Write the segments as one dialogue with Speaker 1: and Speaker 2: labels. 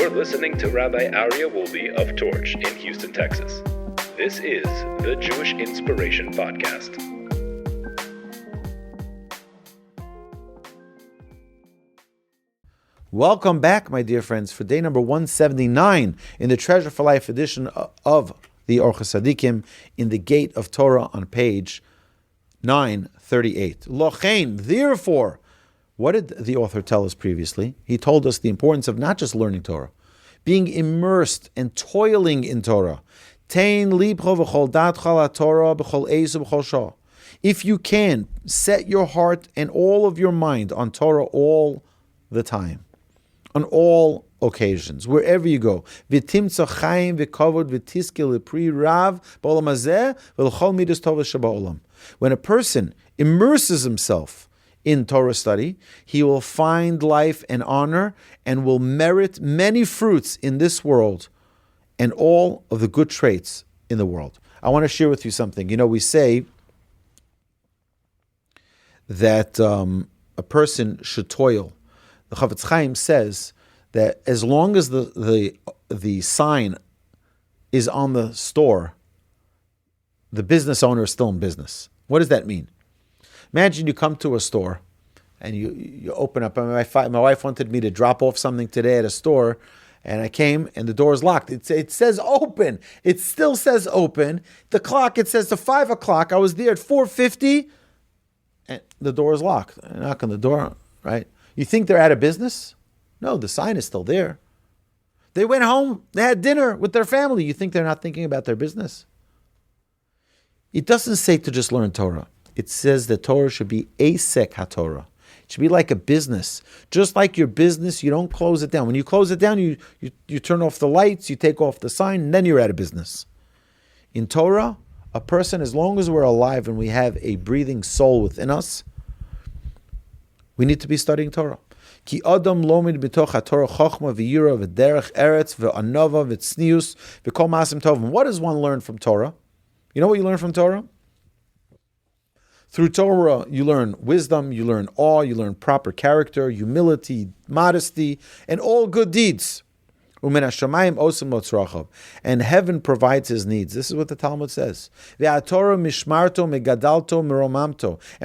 Speaker 1: You're listening to Rabbi Aryeh Wolbe of Torch in Houston, Texas. This is the Jewish Inspiration Podcast.
Speaker 2: Welcome back, my dear friends, for day number 179 in the Treasure for Life edition of the Orchos Tzaddikim in the Gate of Torah on page 938. Lochein, therefore, what did the author tell us previously? He told us the importance of not just learning Torah, being immersed and toiling in Torah. Tein libcho v'chol datcha Torah b'chol eizu b'chol shah. If you can, set your heart and all of your mind on Torah all the time, on all occasions, wherever you go. V'timtza chayim v'kavod v'tiske lepri rav b'olam hazeh v'l'chol midas tova sheba'olam. When a person immerses himself in Torah study, he will find life and honor and will merit many fruits in this world and all of the good traits in the world. I want to share with you something. You know, we say that a person should toil. The Chafetz Chaim says that as long as the sign is on the store, the business owner is still in business. What does that mean? Imagine you come to a store and you open up. My wife wanted me to drop off something today at a store, and I came and the door is locked. It says open. It still says open. The clock, it says to 5 o'clock. I was there at 4:50 and the door is locked. I knock on the door, right? You think they're out of business? No, the sign is still there. They went home. They had dinner with their family. You think they're not thinking about their business? It doesn't say to just learn Torah. It says that Torah should be Shaar HaTorah. It should be like a business. Just like your business, you don't close it down. When you close it down, you turn off the lights, you take off the sign, and then you're out of business. In Torah, a person, as long as we're alive and we have a breathing soul within us, we need to be studying Torah. Ki adam lomid b'toch haTorah chochma v'yira v'derech eretz v'anova v'tznius v'kol ma'asim tovim. What does one learn from Torah? You know what you learn from Torah? Through Torah, you learn wisdom, you learn awe, you learn proper character, humility, modesty, and all good deeds. And heaven provides his needs. This is what the Talmud says. And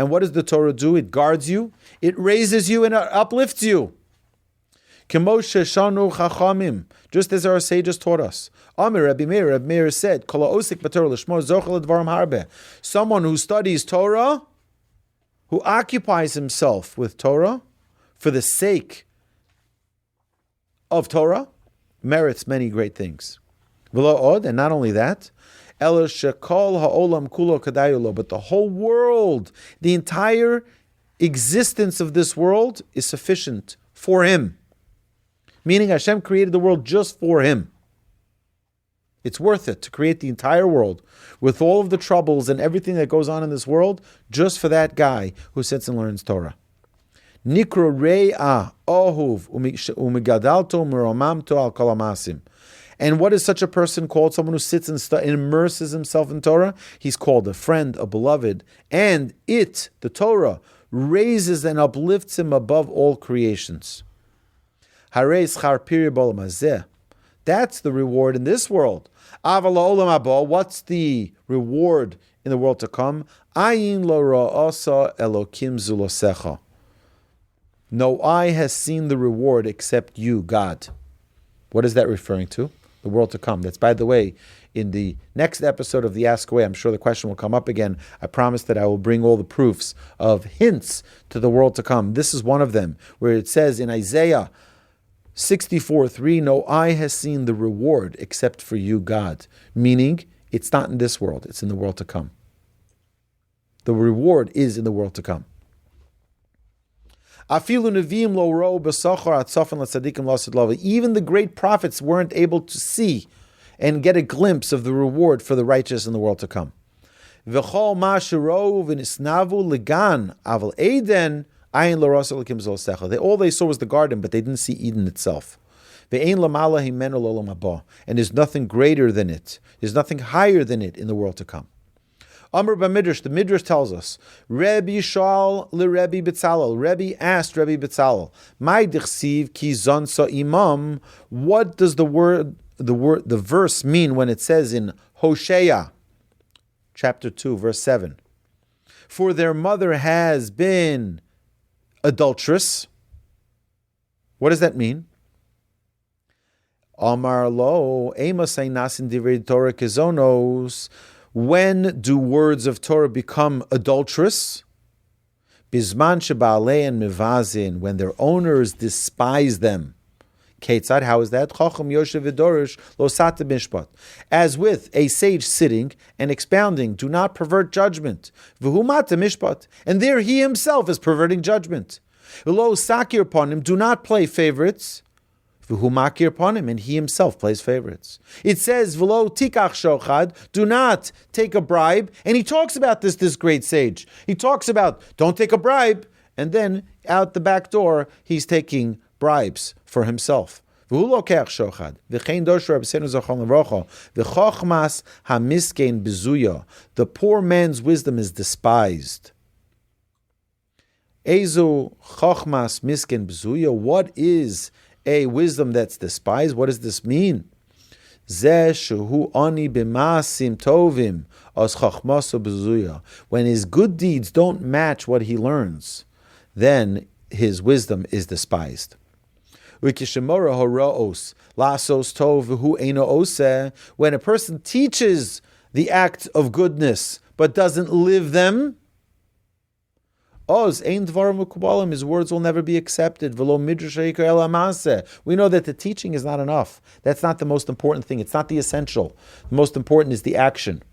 Speaker 2: what does the Torah do? It guards you, it raises you, and it uplifts you. Just as our sages taught us. Rabbi Meir said, someone who studies Torah, who occupies himself with Torah for the sake of Torah, merits many great things. And not only that, but the whole world, the entire existence of this world is sufficient for him. Meaning Hashem created the world just for him. It's worth it to create the entire world with all of the troubles and everything that goes on in this world just for that guy who sits and learns Torah. Nikro re'ah ohuv umigadalto meromamto al kol hamasim. And what is such a person called? Someone who sits and immerses himself in Torah. He's called a friend, a beloved, and the Torah, raises and uplifts him above all creations. That's the reward in this world. What's the reward in the world to come? No eye has seen the reward except you, God. What is that referring to? The world to come. That's, by the way, in the next episode of the Ask Away. I'm sure the question will come up again. I promise that I will bring all the proofs of hints to the world to come. This is one of them, where it says in Isaiah 64:3, no eye has seen the reward except for you, God. Meaning, it's not in this world, it's in the world to come. The reward is in the world to come. Even the great prophets weren't able to see and get a glimpse of the reward for the righteous in the world to come. All they saw was the garden, but they didn't see Eden itself. And there's nothing greater than it. There's nothing higher than it in the world to come. Amr b'midrash, the midrash tells us, Rebbe Shal Rebbe Betzalel. Rebbe asked Rebbe Betzalel, "My dichsiv ki zonsa imam." What does the verse mean when it says in Hosea, chapter 2, verse 7? For their mother has been adulterous. What does that mean? Amar lo emasay nasin divrei Torah kezonos. When do words of Torah become adulterous? Bizman sheba'alein mevazin, when their owners despise them. Ketzad, how is that? Chacham yoshev v'dorish lo sata mishpat. As with a sage sitting and expounding, do not pervert judgment. V'hu mata mishpat, and there he himself is perverting judgment. Lo sakir upon him, do not play favorites. V'hu makir upon him, and he himself plays favorites. It says, V'lo tikach shochad, do not take a bribe. And he talks about this great sage. He talks about, don't take a bribe. And then, out the back door, he's taking bribes for himself. V'hu lokech shochad. V'chein doshra b'seinu zachon l'rocho. V'chochmas hamiskein bezuya. The poor man's wisdom is despised. Ezu chochmas miskein bezuya. What is a wisdom that's despised? What does this mean? Zeh shehu ani b'masim tovim as chachmaso bezuya. When his good deeds don't match what he learns, then his wisdom is despised. Ukishemora horoos lasos tov v'hu eino oseh. When a person teaches the act of goodness but doesn't live them, his words will never be accepted. We know that the teaching is not enough. That's not the most important thing. It's not the essential. The most important is the action.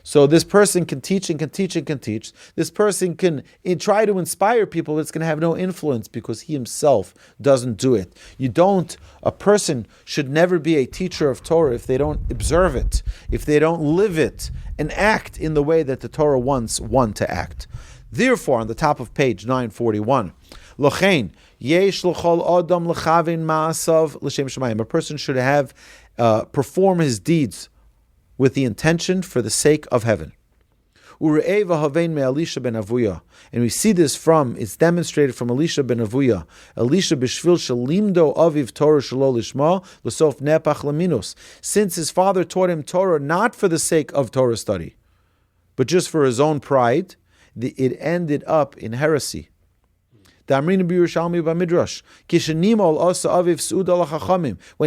Speaker 2: So this person can teach and can teach and can teach. This person can try to inspire people, but it's going to have no influence because he himself doesn't do it. A person should never be a teacher of Torah if they don't observe it, if they don't live it, and act in the way that the Torah wants one to act. Therefore, on the top of page 941, L'chein, yesh l'chol adam l'chavin ma'asav l'shem shemayim. A person should have perform his deeds with the intention for the sake of heaven. Ure'ei v'havein me'Elisha ben Avuya. And we see this it's demonstrated from Elisha ben Avuya. Elisha b'shvil shalimdo aviv Torah shelo lishma l'sof nepach laminus. Since his father taught him Torah not for the sake of Torah study, but just for his own pride, it ended up in heresy. When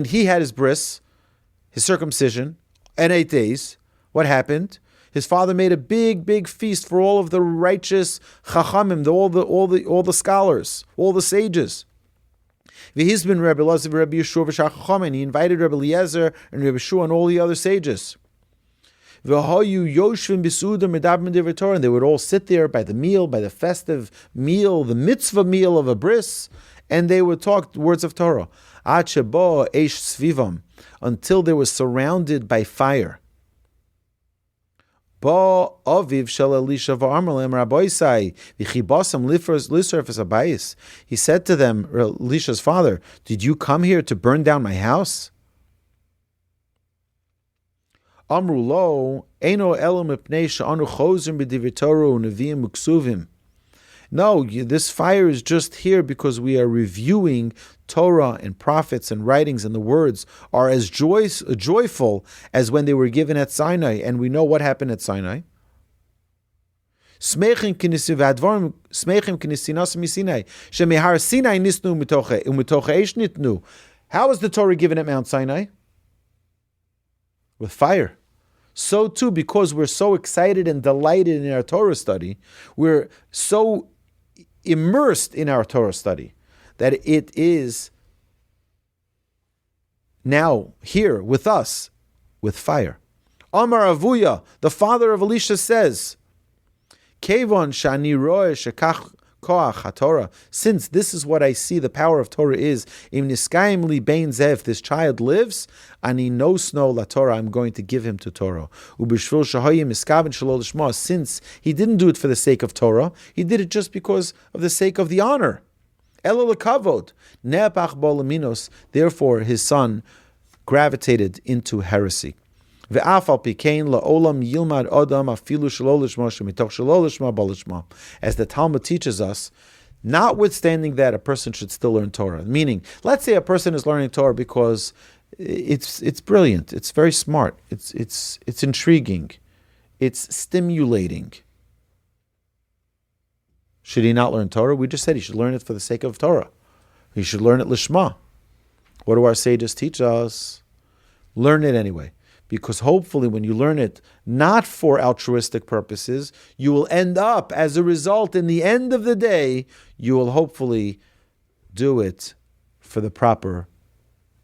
Speaker 2: he had his bris, his circumcision, at 8 days, what happened? His father made a big feast for all of the righteous chachamim, all the scholars, all the sages. He's been Rabbi Elazar, Rabbi Yeshua, and he invited Rabbi Eliezer and Rabbi Yeshua and all the other sages. And they would all sit there by the meal, by the festive meal, the mitzvah meal of a bris, and they would talk words of Torah. Until they were surrounded by fire. He said to them, Elisha's father, did you come here to burn down my house? No, this fire is just here because we are reviewing Torah and prophets and writings, and the words are as joyful as when they were given at Sinai, and we know what happened at Sinai. How is the Torah given at Mount Sinai? With fire. So too, because we're so excited and delighted in our Torah study, we're so immersed in our Torah study that it is now here with us with fire. Amar Avuya, the father of Elisha, says, Kevon shani roeh shekach koach HaTorah, since this is what I see the power of Torah is, im niskayim li bein zeh, if this child lives, ani no snow la Torah, I'm going to give him to Torah. Ubishvil shahayim miskaven shelo lishma, since he didn't do it for the sake of Torah, he did it just because of the sake of the honor. Elo lekavod, ne'apach bo leminos, therefore his son gravitated into heresy. Ve'af al pikein la'olam yilmad adam afilu shelo lishma shemitoch shelo lishma ba lishma. As the Talmud teaches us, notwithstanding that, a person should still learn Torah. Meaning, let's say a person is learning Torah because it's brilliant, it's very smart, it's intriguing, it's stimulating. Should he not learn Torah? We just said he should learn it for the sake of Torah. He should learn it lishma. What do our sages teach us? Learn it anyway. Because hopefully when you learn it not for altruistic purposes, you will end up, as a result, in the end of the day, you will hopefully do it for the proper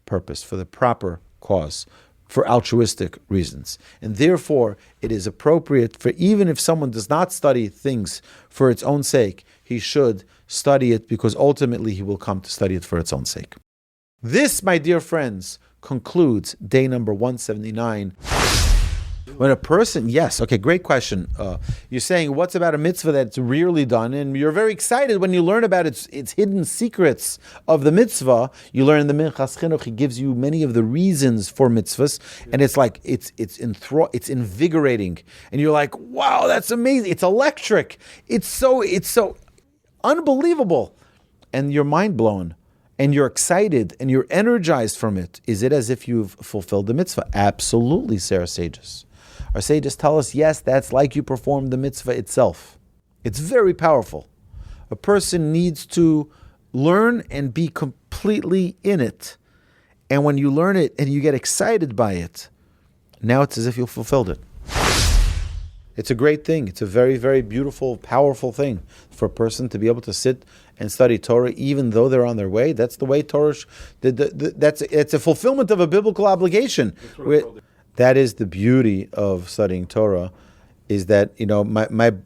Speaker 2: purpose, for the proper cause, for altruistic reasons. And therefore, it is appropriate for, even if someone does not study things for its own sake, he should study it because ultimately he will come to study it for its own sake. This, my dear friends, concludes day number 179. When a person, yes, okay, great question. You're saying, what's about a mitzvah that's rarely done? And you're very excited when you learn about its hidden secrets of the mitzvah. You learn in the Minchas Chinuch, he gives you many of the reasons for mitzvahs, and it's like, it's invigorating. And you're like, wow, that's amazing. It's electric. It's so unbelievable. And you're mind blown. And you're excited and you're energized from it. Is it as if you've fulfilled the mitzvah? Absolutely, Sarah sages. Our sages tell us, yes, that's like you performed the mitzvah itself. It's very powerful. A person needs to learn and be completely in it. And when you learn it and you get excited by it, now it's as if you fulfilled it. It's a great thing. It's a very, very beautiful, powerful thing for a person to be able to sit and study Torah, even though they're on their way. That's the way Torah. It's a fulfillment of a biblical obligation. That is the beauty of studying Torah. Is that,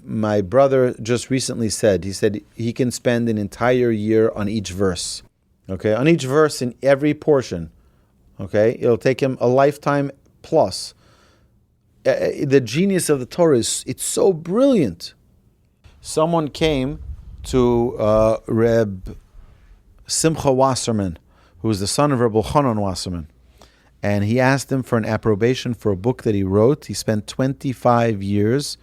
Speaker 2: my brother just recently said he can spend an entire year on each verse. Okay, on each verse in every portion. Okay, it'll take him a lifetime plus. The genius of the Torah it's so brilliant. Someone came to Reb Simcha Wasserman, who was the son of Reb Elchanan Wasserman, and he asked him for an approbation for a book that he wrote. He spent 25 years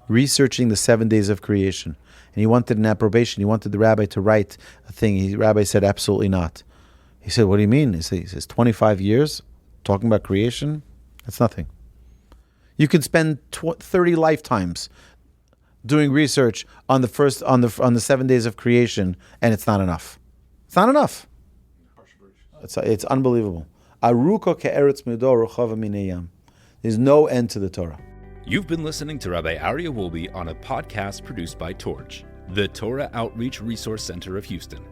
Speaker 2: researching the 7 days of creation, and he wanted an approbation. He wanted the rabbi to write a thing. The rabbi said, absolutely not. He said, what do you mean? He says, 25 years talking about creation? That's nothing. You could spend 30 lifetimes doing research on the 7 days of creation, and it's not enough. It's not enough. It's unbelievable. There's no end to the Torah.
Speaker 1: You've been listening to Rabbi Aryeh Wolbe on a podcast produced by Torch, the Torah Outreach Resource Center of Houston.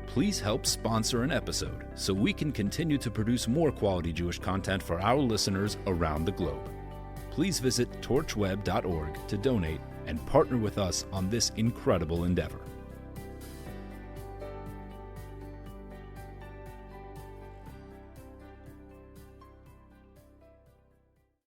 Speaker 1: Please help sponsor an episode so we can continue to produce more quality Jewish content for our listeners around the globe. Please visit torchweb.org to donate and partner with us on this incredible endeavor.